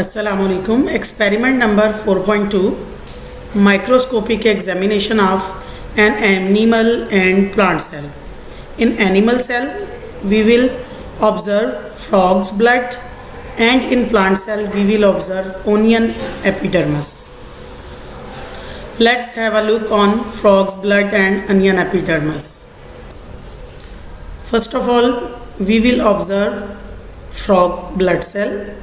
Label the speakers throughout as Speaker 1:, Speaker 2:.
Speaker 1: Assalamu alaikum. Experiment number 4.2, microscopic examination of an animal and plant cell. In animal cell we will observe frog's blood, and in plant cell we will observe onion epidermis. Let's have a look on frog's blood and onion epidermis. First of all, we will observe frog blood cell.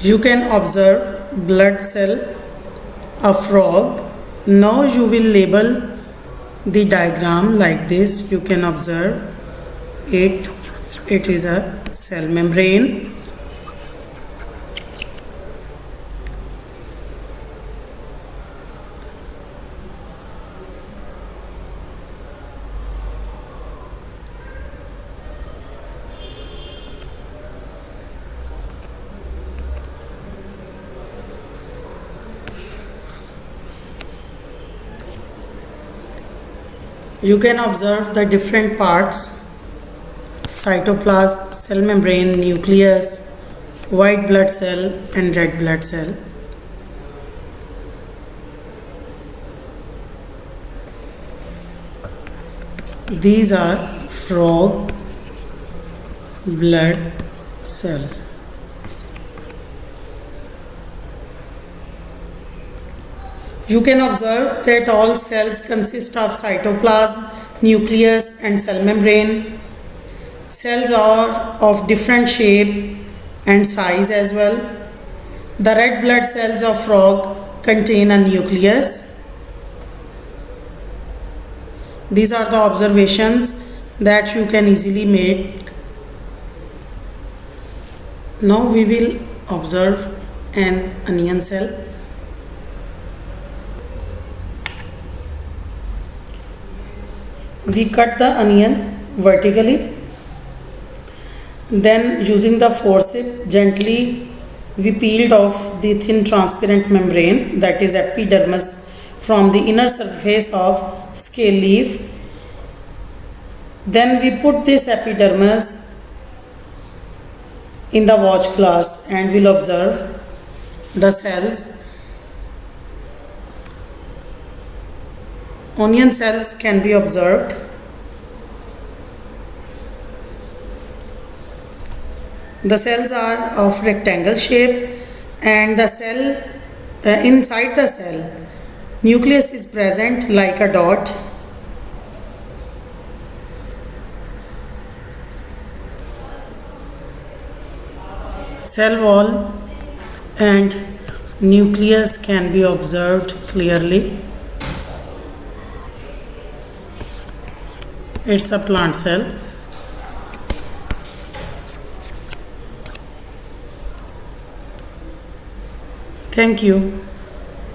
Speaker 1: You can observe blood cell of frog. Now you will label the diagram like this. You can observe it. It is a cell membrane. You can observe the different parts: cytoplasm, cell membrane, nucleus, white blood cell and red blood cell. These are frog blood cell. You can observe that all cells consist of cytoplasm, nucleus and cell membrane. Cells are of different shape and size as well. The red blood cells of frog contain a nucleus. These are the observations that you can easily make. Now we will observe an onion cell. We cut the onion vertically, then using the forceps gently we peeled off the thin transparent membrane, that is epidermis, from the inner surface of scale leaf. Then we put this epidermis in the watch glass and will observe the cells. Onion cells can be observed. The cells are of rectangle shape, and the cell inside the cell nucleus is present like a dot. Cell wall and nucleus can be observed clearly. It's a plant cell. Thank you.